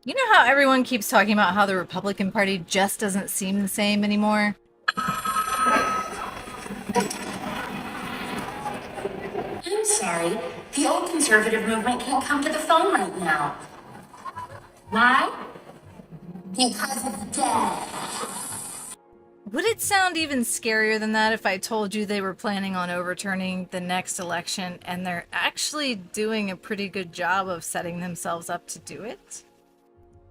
You know how everyone keeps talking about how the Republican Party just doesn't seem the same anymore? I'm sorry. The old conservative movement can't come to the phone right now. Why? Because it's dead. Would it sound even scarier than that if I told you they were planning on overturning the next election and they're actually doing a pretty good job of setting themselves up to do it?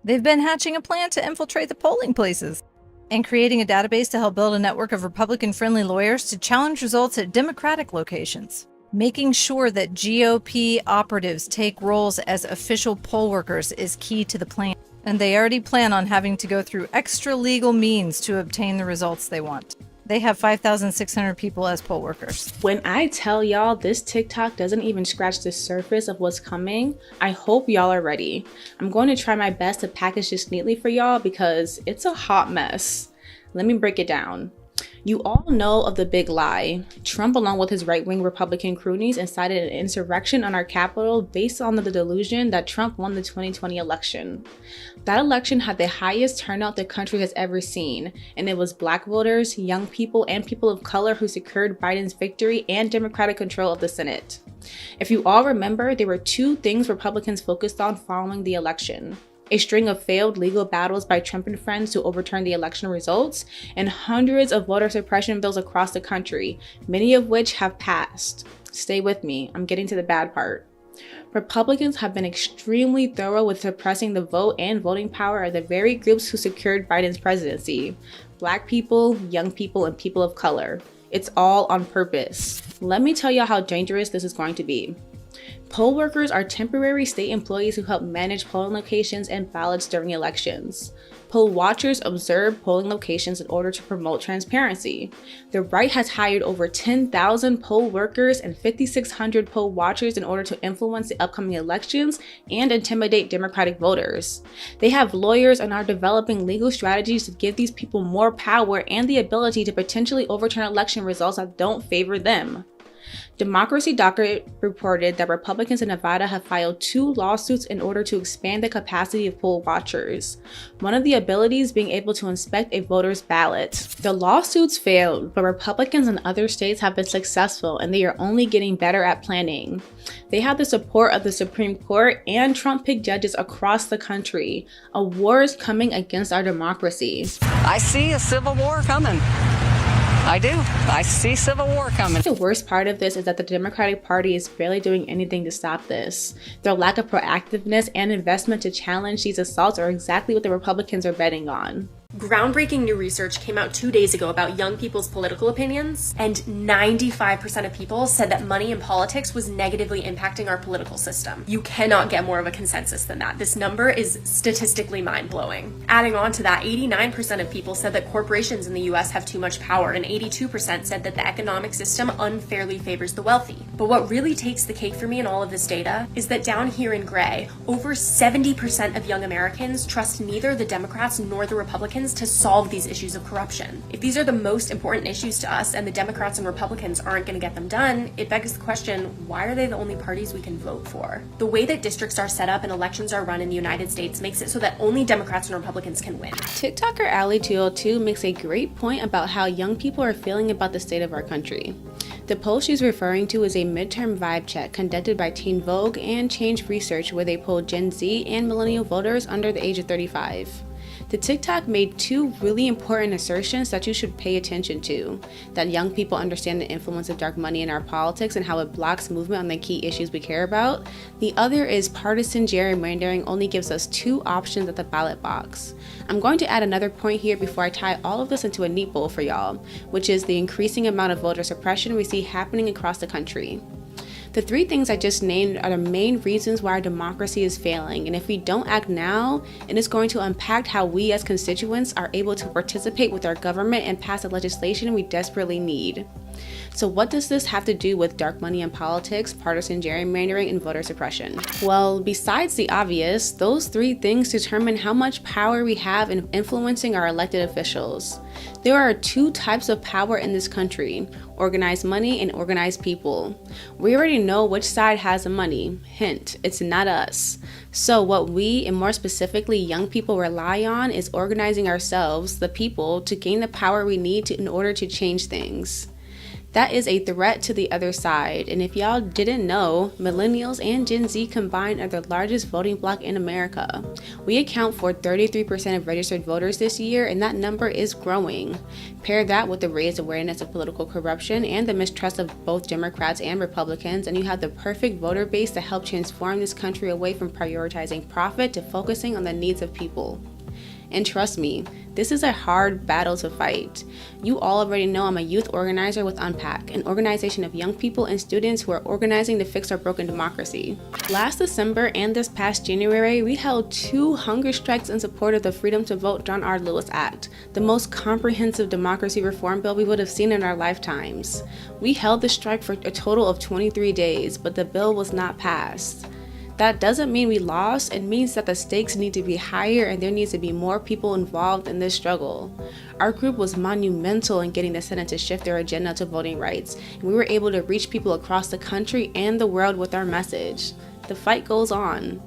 They've been hatching a plan to infiltrate the polling places and creating a database to help build a network of Republican-friendly lawyers to challenge results at Democratic locations. Making sure that GOP operatives take roles as official poll workers is key to the plan, and they already plan on having to go through extra legal means to obtain the results they want. They have 5,600 people as poll workers. When I tell y'all this TikTok doesn't even scratch the surface of what's coming, I hope y'all are ready. I'm going to try my best to package this neatly for y'all because it's a hot mess. Let me break it down. You all know of the big lie. Trump, along with his right-wing Republican cronies, incited an insurrection on our Capitol based on the delusion that Trump won the 2020 election. That election had the highest turnout the country has ever seen, and it was Black voters, young people, and people of color who secured Biden's victory and Democratic control of the Senate. If you all remember, there were two things Republicans focused on following the election: a string of failed legal battles by Trump and friends to overturn the election results, and hundreds of voter suppression bills across the country, many of which have passed. Stay with me, I'm getting to the bad part. Republicans have been extremely thorough with suppressing the vote and voting power of the very groups who secured Biden's presidency: Black people, young people, and people of color. It's all on purpose. Let me tell y'all how dangerous this is going to be. Poll workers are temporary state employees who help manage polling locations and ballots during elections. Poll watchers observe polling locations in order to promote transparency. The right has hired over 10,000 poll workers and 5,600 poll watchers in order to influence the upcoming elections and intimidate Democratic voters. They have lawyers and are developing legal strategies to give these people more power and the ability to potentially overturn election results that don't favor them. Democracy Docket reported that Republicans in Nevada have filed 2 lawsuits in order to expand the capacity of poll watchers. One of the abilities being able to inspect a voter's ballot. The lawsuits failed, but Republicans in other states have been successful, and they are only getting better at planning. They have the support of the Supreme Court and Trump-picked judges across the country. A war is coming against our democracy. I see a civil war coming. I do. I see civil war coming. The worst part of this is that the Democratic Party is barely doing anything to stop this. Their lack of proactiveness and investment to challenge these assaults are exactly what the Republicans are betting on. Groundbreaking new research came out 2 days ago about young people's political opinions, and 95% of people said that money in politics was negatively impacting our political system. You cannot get more of a consensus than that. This number is statistically mind-blowing. Adding on to that, 89% of people said that corporations in the US have too much power, and 82% said that the economic system unfairly favors the wealthy. But what really takes the cake for me in all of this data is that down here in gray, over 70% of young Americans trust neither the Democrats nor the Republicans to solve these issues of corruption. If these are the most important issues to us and the Democrats and Republicans aren't going to get them done, it begs the question, why are they the only parties we can vote for? The way that districts are set up and elections are run in the United States makes it so that only Democrats and Republicans can win. TikToker Ally202 makes a great point about how young people are feeling about the state of our country. The poll she's referring to is a midterm vibe check conducted by Teen Vogue and Change Research, where they polled Gen Z and millennial voters under the age of 35. The TikTok made 2 really important assertions that you should pay attention to: that young people understand the influence of dark money in our politics and how it blocks movement on the key issues we care about. The other is partisan gerrymandering only gives us 2 options at the ballot box. I'm going to add another point here before I tie all of this into a neat bowl for y'all, which is the increasing amount of voter suppression we see happening across the country. The 3 things I just named are the main reasons why our democracy is failing, and if we don't act now, it is going to impact how we as constituents are able to participate with our government and pass the legislation we desperately need. So what does this have to do with dark money in politics, partisan gerrymandering, and voter suppression? Well, besides the obvious, those three things determine how much power we have in influencing our elected officials. There are two types of power in this country: organized money and organized people. We already know which side has the money. Hint, it's not us. So what we, and more specifically young people, rely on is organizing ourselves, the people, to gain the power we need in order to change things. That is a threat to the other side, and if y'all didn't know, millennials and Gen Z combined are the largest voting bloc in America. We account for 33% of registered voters this year, and that number is growing. Pair that with the raised awareness of political corruption and the mistrust of both Democrats and Republicans, and you have the perfect voter base to help transform this country away from prioritizing profit to focusing on the needs of people. And trust me, this is a hard battle to fight. You all already know I'm a youth organizer with Unpack, an organization of young people and students who are organizing to fix our broken democracy. Last December and this past January, we held 2 hunger strikes in support of the Freedom to Vote John R. Lewis Act, the most comprehensive democracy reform bill we would have seen in our lifetimes. We held the strike for a total of 23 days, but the bill was not passed. That doesn't mean we lost. It means that the stakes need to be higher and there needs to be more people involved in this struggle. Our group was monumental in getting the Senate to shift their agenda to voting rights, and we were able to reach people across the country and the world with our message. The fight goes on.